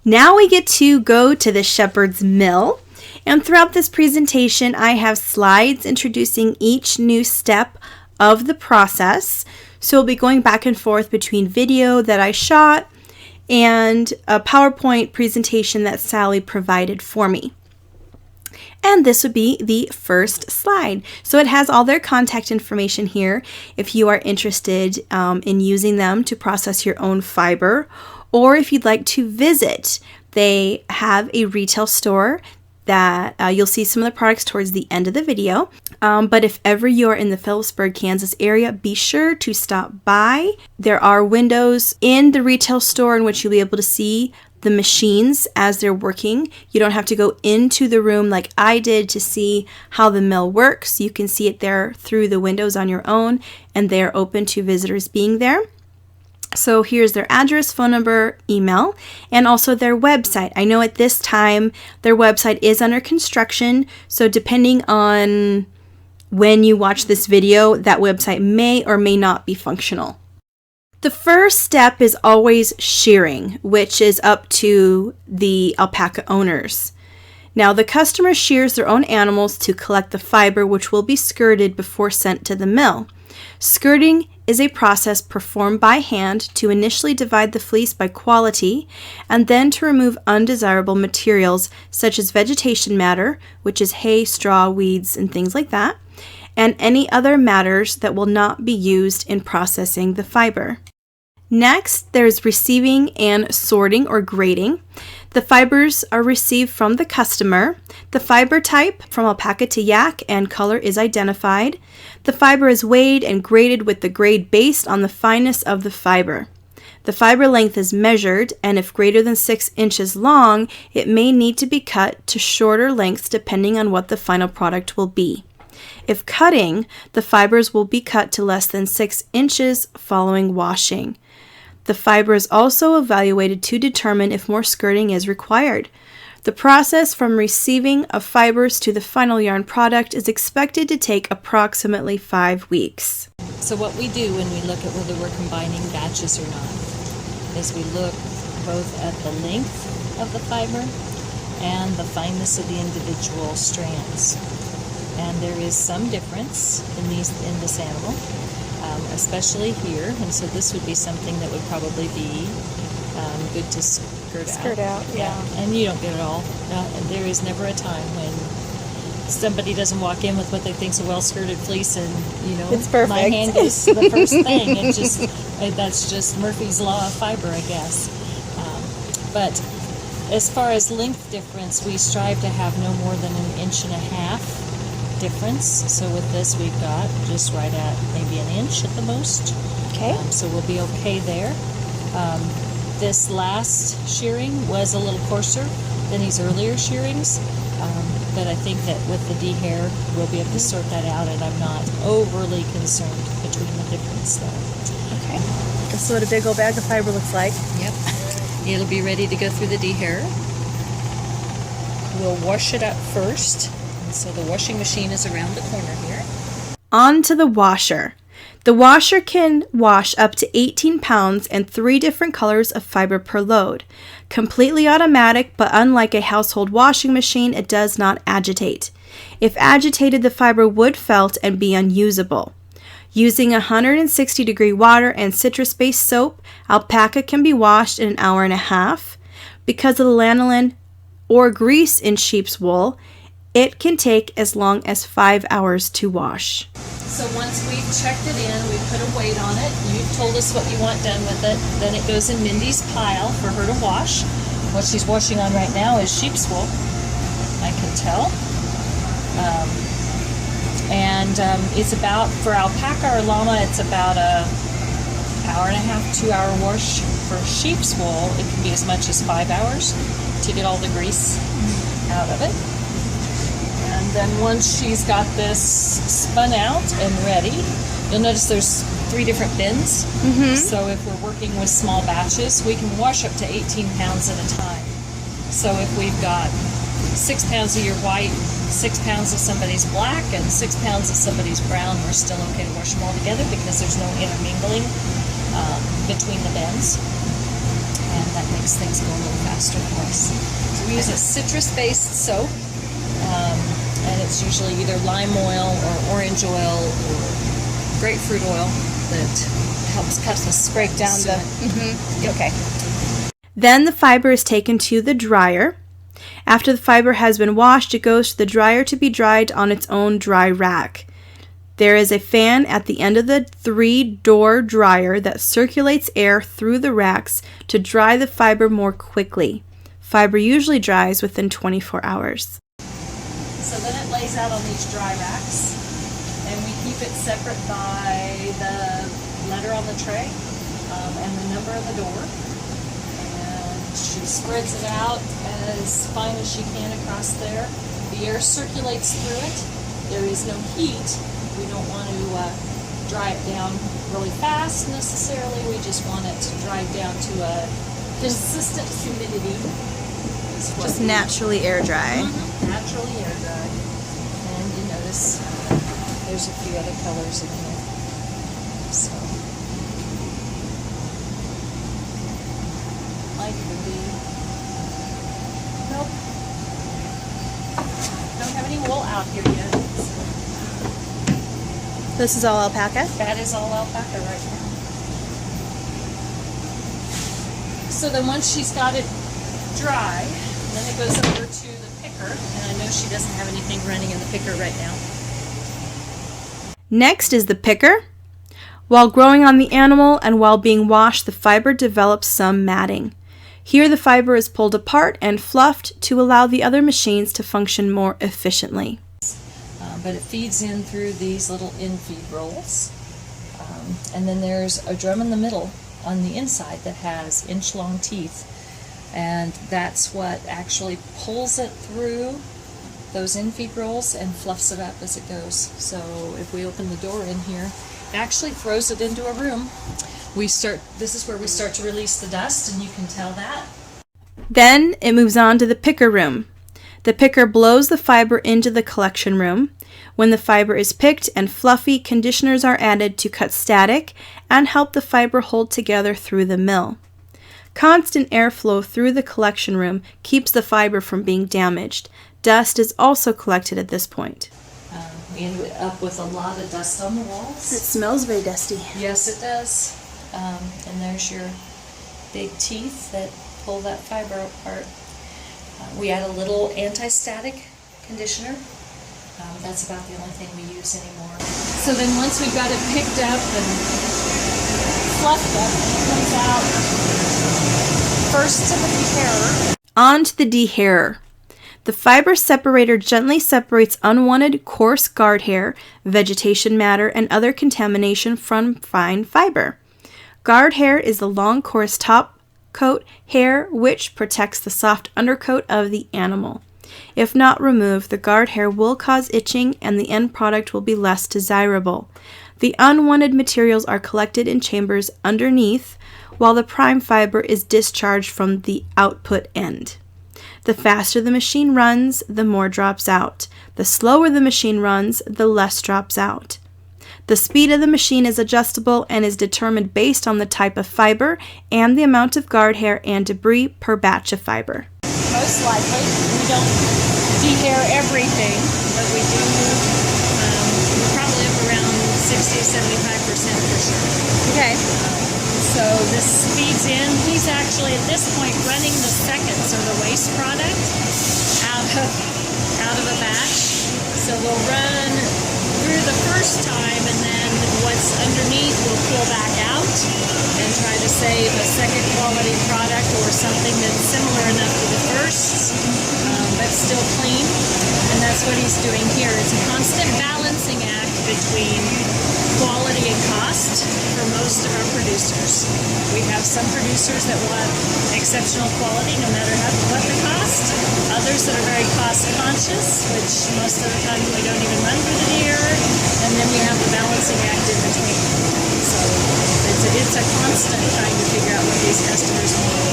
Now we get to go to the shepherd's mill. And throughout this presentation, I have slides introducing each new step of the process. So we'll be going back and forth between video that I shot and a PowerPoint presentation that Sally provided for me. And this would be the first slide. So it has all their contact information here if you are interested in using them to process your own fiber, or if you'd like to visit. They have a retail store that you'll see some of the products towards the end of the video. But if ever you're in the Phillipsburg, Kansas area, be sure to stop by. There are windows in the retail store in which you'll be able to see the machines as they're working. You don't have to go into the room like I did to see how the mill works. You can see it there through the windows on your own, and they're open to visitors being there. So here's their address, phone number, email, and also their website. I know at this time their website is under construction, so depending on when you watch this video, that website may or may not be functional. The first step is always shearing, which is up to the alpaca owners. Now, the customer shears their own animals to collect the fiber, which will be skirted before sent to the mill. Skirting is a process performed by hand to initially divide the fleece by quality and then to remove undesirable materials such as vegetation matter, which is hay, straw, weeds, and things like that, and any other matters that will not be used in processing the fiber. Next, there's receiving and sorting or grading. The fibers are received from the customer. The fiber type from alpaca to yak and color is identified. The fiber is weighed and graded with the grade based on the fineness of the fiber. The fiber length is measured, and if greater than 6 inches long, it may need to be cut to shorter lengths depending on what the final product will be. If cutting, the fibers will be cut to less than 6 inches following washing. The fiber is also evaluated to determine if more skirting is required. The process from receiving of fibers to the final yarn product is expected to take approximately 5 weeks. So what we do when we look at whether we're combining batches or not is we look both at the length of the fiber and the fineness of the individual strands. And there is some difference in this animal. Especially here, and so this would be something that would probably be good to skirt out. Yeah. And you don't get it all. There is never a time when somebody doesn't walk in with what they think is a well-skirted fleece, and it's perfect. My hand is the first thing. That's just Murphy's Law of fiber, I guess. But as far as length difference, we strive to have no more than 1.5 inches difference. So with this we've got just right at maybe 1 inch at the most. Okay. So we'll be okay there. This last shearing was a little coarser than these earlier shearings, but I think that with the dehair we'll be able to sort that out, and I'm not overly concerned between the difference there. Okay. This is what a big old bag of fiber looks like. Yep. It'll be ready to go through the dehair. We'll wash it up first. So the washing machine is around the corner here. On to the washer. The washer can wash up to 18 pounds and 3 different colors of fiber per load. Completely automatic, but unlike a household washing machine, it does not agitate. If agitated, the fiber would felt and be unusable. Using 160-degree water and citrus-based soap, alpaca can be washed in 1.5 hours. Because of the lanolin or grease in sheep's wool, it can take as long as 5 hours to wash. So once we've checked it in, we put a weight on it, you've told us what you want done with it, then it goes in Mindy's pile for her to wash. What she's washing on right now is sheep's wool, I can tell. It's about, for alpaca or llama, it's about a 1.5 hour, 2 hour wash. For sheep's wool, it can be as much as 5 hours to get all the grease out of it. And then once she's got this spun out and ready, you'll notice there's 3 different bins. So if we're working with small batches, we can wash up to 18 pounds at a time. So if we've got 6 pounds of your white, 6 pounds of somebody's black, and 6 pounds of somebody's brown, we're still okay to wash them all together because there's no intermingling between the bins. and that makes things go a little faster for us. So we use a citrus-based soap, and it's usually either lime oil or orange oil or grapefruit oil that helps cut the break down the. Yep. Okay. Then the fiber is taken to the dryer. After the fiber has been washed, it goes to the dryer to be dried on its own dry rack. There is a fan at the end of the 3-door dryer that circulates air through the racks to dry the fiber more quickly. Fiber usually dries within 24 hours. So then it lays out on these dry racks, and we keep it separate by the letter on the tray and the number of the door. And she spreads it out as fine as she can across there. The air circulates through it. There is no heat. We don't want to dry it down really fast necessarily. We just want it to dry down to a consistent humidity. Just naturally air dry. Naturally air dry. And you notice there's a few other colors in here. So, like the bee. Nope. Don't have any wool out here yet. So. This is all alpaca? That is all alpaca right now. So then once she's got it dry, then it goes over to the picker, and I know she doesn't have anything running in the picker right now. Next is the picker. While growing on the animal and while being washed, the fiber develops some matting. Here the fiber is pulled apart and fluffed to allow the other machines to function more efficiently. But it feeds in through these little in-feed rolls. And then there's a drum in the middle on the inside that has inch-long teeth. And that's what actually pulls it through those in-feed rolls and fluffs it up as it goes. So if we open the door in here, it actually throws it into a room. This is where we start to release the dust, and you can tell that. Then it moves on to the picker room. The picker blows the fiber into the collection room. When the fiber is picked and fluffy, conditioners are added to cut static and help the fiber hold together through the mill. Constant airflow through the collection room keeps the fiber from being damaged. Dust is also collected at this point. We ended up with a lot of dust on the walls. It smells very dusty. Yes, it does. And there's your big teeth that pull that fiber apart. We add a little anti-static conditioner. That's about the only thing we use anymore. So then once we've got it picked up and fluffed up, it comes out first to the dehairer. On to the dehairer. The fiber separator gently separates unwanted coarse guard hair, vegetation matter, and other contamination from fine fiber. Guard hair is the long coarse top coat hair which protects the soft undercoat of the animal. If not removed, the guard hair will cause itching and the end product will be less desirable. The unwanted materials are collected in chambers underneath, while the prime fiber is discharged from the output end. The faster the machine runs, the more drops out. The slower the machine runs, the less drops out. The speed of the machine is adjustable and is determined based on the type of fiber and the amount of guard hair and debris per batch of fiber. Most likely, we don't dehair everything, but we do, we're probably up around 60 to 75% for sure. Okay. So this feeds in. He's actually at this point running the seconds or the waste product out of a batch. So we'll run through the first time, and then what's underneath we'll pull back out and try to save a second quality product or something that's similar enough to the first, but still clean. And that's what he's doing here. It's a constant balancing act between quality and cost for most of our producers. We have some producers that want exceptional quality no matter what the cost. Others that are very cost conscious, which most of the time we don't even run through the dehairer. And then we have the balancing act in between. So it's a constant trying to figure out what these customers need.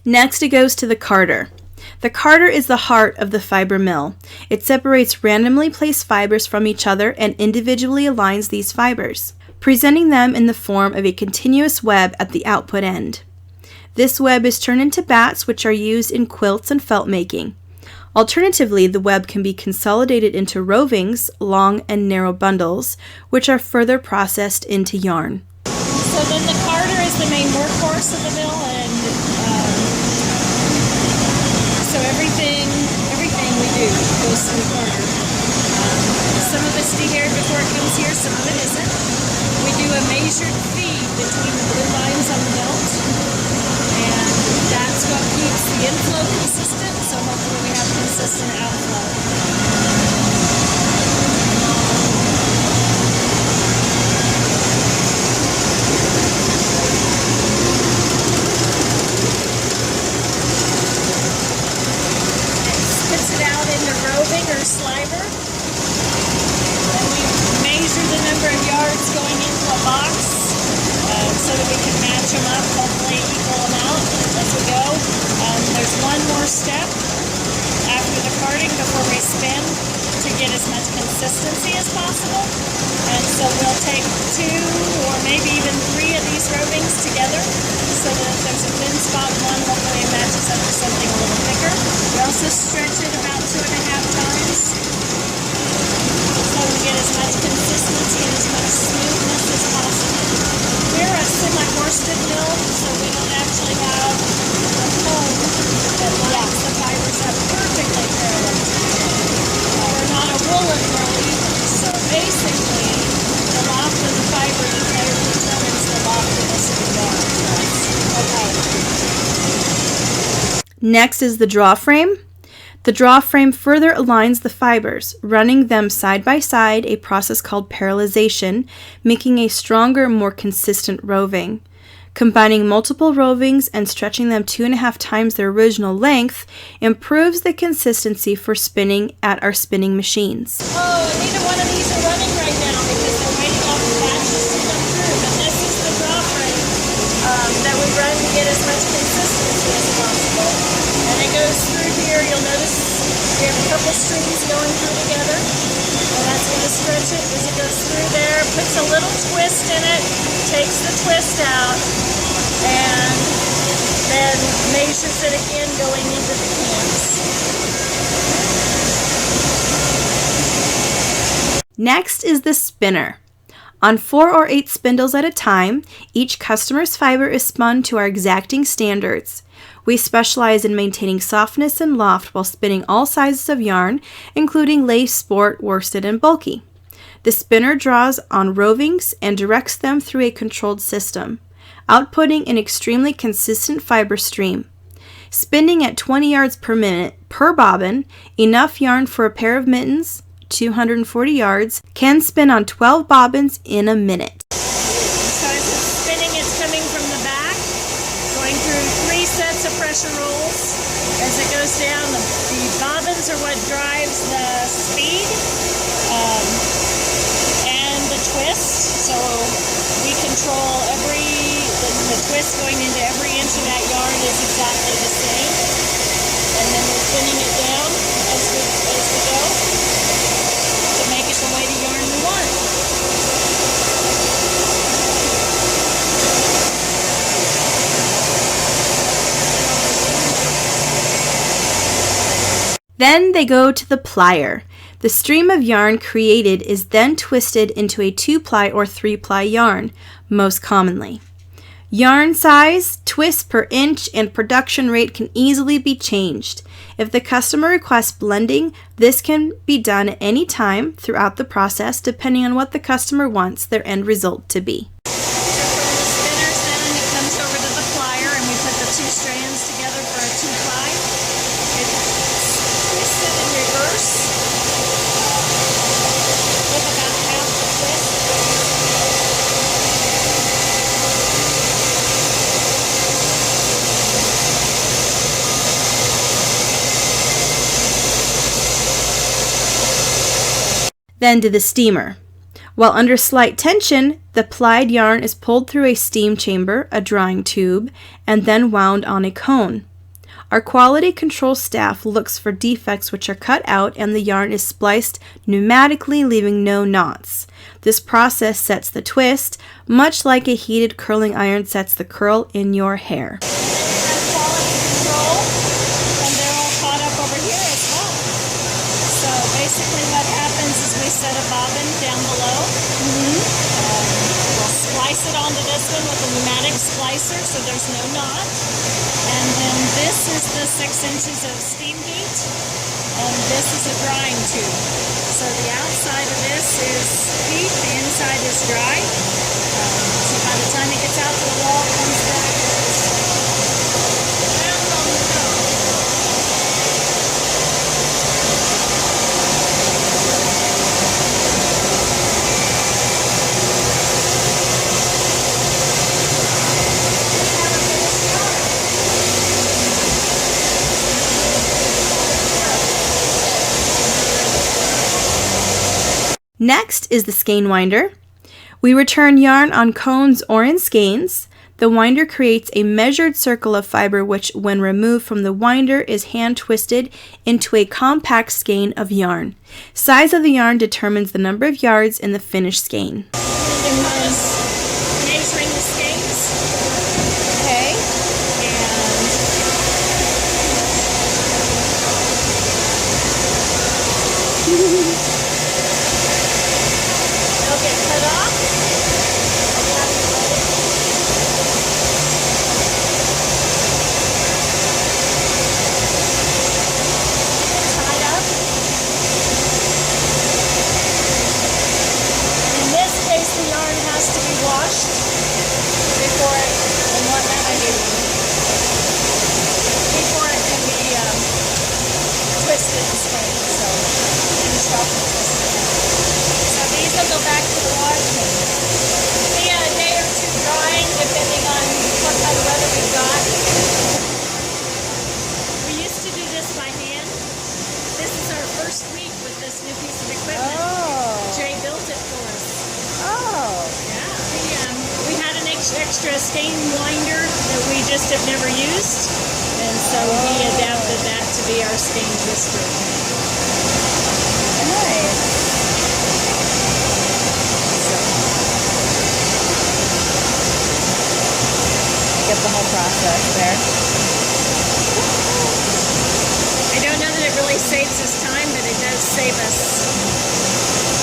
Next, it goes to the carder. The carder is the heart of the fiber mill. It separates randomly placed fibers from each other and individually aligns these fibers, presenting them in the form of a continuous web at the output end. This web is turned into bats, which are used in quilts and felt making. Alternatively, the web can be consolidated into rovings, long and narrow bundles, which are further processed into yarn. So then the carder is the main workhorse of the mill, and so everything we do goes through the carder. Some of it's dehaired before it comes here, some of it isn't. We do a measured feed between the blue lines on the belt, and that's what keeps the inflow consistent, so hopefully we have consistent outflow. Spits it out into roving or sliver, and we measure the number of yards going into a box so that we can match them up, hopefully equal amount as we go. There's one more step after the carding before we spin to get as much consistency as possible, and so we'll take 2 or maybe even 3 of these rovings together so that if there's a thin spot in one, hopefully it matches up to something a little thicker. We also stretch it about 2.5 times so we get as much consistency and as much smoothness as possible. We're a semi-worsted mill, so we don't actually have a comb that locks the fibers up perfectly parallel together. We're not a woolen mill either, so basically the loft of the fiber determines the loftiness of the yarn. Okay. Next is the draw frame. The draw frame further aligns the fibers, running them side by side, a process called parallelization, making a stronger, more consistent roving. Combining multiple rovings and stretching them 2.5 times their original length improves the consistency for spinning at our spinning machines. Oh, and neither one of these are running right now because they're waiting on the batches to come through, but this is the draw frame that we run to get as much consistency as possible. And it goes through here. You'll notice we have a couple streams going through together, and that's going to stretch it as it goes through there. Puts a little twist in it, takes the twist out, and then measures it again going into the cans. Next is the spinner. On 4 or 8 spindles at a time, each customer's fiber is spun to our exacting standards. We specialize in maintaining softness and loft while spinning all sizes of yarn, including lace, sport, worsted, and bulky. The spinner draws on rovings and directs them through a controlled system, outputting an extremely consistent fiber stream. Spinning at 20 yards per minute per bobbin, enough yarn for a pair of mittens, 240 yards, can spin on 12 bobbins in a minute. So as it's spinning, it's coming from the back, going through 3 sets of pressure rolls. As it goes down, the bobbins are what drives the speed and the twist. So we control the twist going into every inch of that yarn is exactly the same. And then we're spinning it down as we go to make it the way the yarn we want. Then they go to the plier. The stream of yarn created is then twisted into a 2-ply or 3-ply yarn, most commonly. Yarn size, twist per inch, and production rate can easily be changed. If the customer requests blending, this can be done at any time throughout the process depending on what the customer wants their end result to be. From the spinners, then it comes over to the plier, and we put the 2 strands together for a 2-ply. It's twisted in reverse with about half the twist. Then to the steamer. While under slight tension, the plied yarn is pulled through a steam chamber, a drying tube, and then wound on a cone. Our quality control staff looks for defects which are cut out and the yarn is spliced pneumatically, leaving no knots. This process sets the twist, much like a heated curling iron sets the curl in your hair. Quality control, and they're all caught up over here as well. So basically what happens is we set a bobbin down below. We'll splice it onto this one with a pneumatic splicer so there's no knot. And then this is the 6 inches of steam heat, and this is a drying tube. So the outside of this is heat, the inside is dry. So by the time it gets out to the wall, it comes back. Next is the skein winder. We return yarn on cones or in skeins. The winder creates a measured circle of fiber which, when removed from the winder, is hand twisted into a compact skein of yarn. Size of the yarn determines the number of yards in the finished skein. Measuring the skeins. Okay. They'll get cut off. Tied up. In this case, the yarn has to be washed before it, and what that I do, before it can be twisted and stained. So, finished off and twisted. So these will go back to the wash and be a day or two drying, depending on what kind of weather we've got. We used to do this by hand. This is our first week with this new piece of equipment. Oh. Jay built it for us. Oh. Yeah. We had an extra skein winder that we just have never used, and so he adapted that to be our skein twister. Nice. Get the whole process there. I don't know that it really saves us time, but it does save us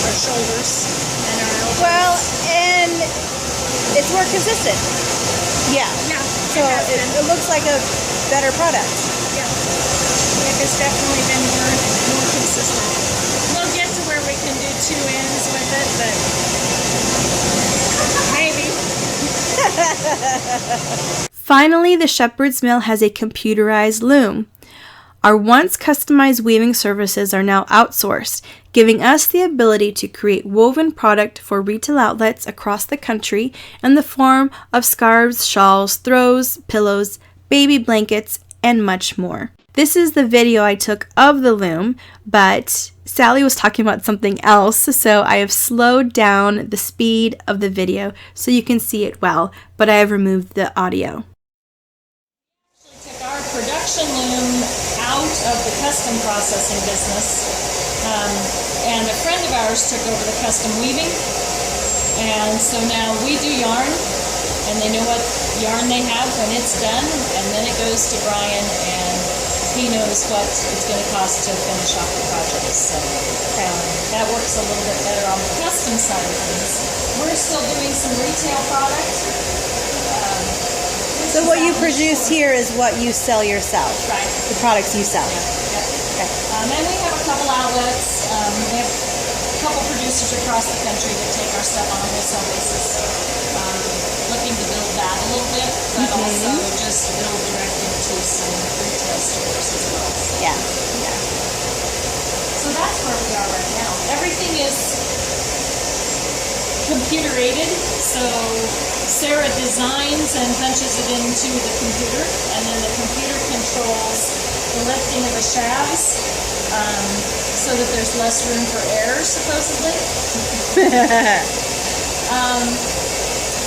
our shoulders and our elbows. Well, and it's more consistent. Yeah. Yeah, So it looks like a better product. yeah. It has definitely been more consistent. We'll get to where we can do 2 ends with it, but maybe. Finally, the shepherd's mill has a computerized loom. Our once customized weaving services are now outsourced, giving us the ability to create woven product for retail outlets across the country in the form of scarves, shawls, throws, pillows, baby blankets, and much more. This is the video I took of the loom, but Sally was talking about something else, so I have slowed down the speed of the video so you can see it well, but I have removed the audio. We took our production loom out of the custom processing business, and a friend of ours took over the custom weaving, and so now we do yarn, and they know what yarn they have when it's done, and then it goes to Brian, and he knows what it's going to cost to finish off the project. So that works a little bit better on the custom side of things. We're still doing some retail product. So what you produce here is what you sell yourself. Right. The products you sell. Yeah. Okay. And we have a couple outlets. We have a couple producers across the country that take our stuff on a wholesale basis. Looking to build that a little bit, but also just build direct into some retail stores as well. So, Yeah. so that's where we are right now. Everything is computer-aided, so Sarah designs and punches it into the computer, and then the computer controls the lifting of the shafts, so that there's less room for error, supposedly.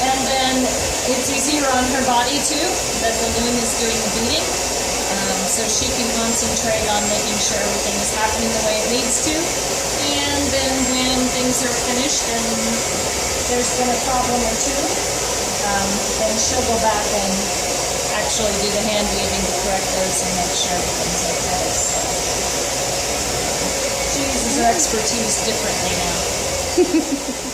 And then it's easier on her body too, that the loom is doing the beating. So she can concentrate on making sure everything is happening the way it needs to. And then when things are finished and there's been a problem or two, then she'll go back and actually do the hand weaving to correct those and make sure everything's okay. So she uses her expertise differently now.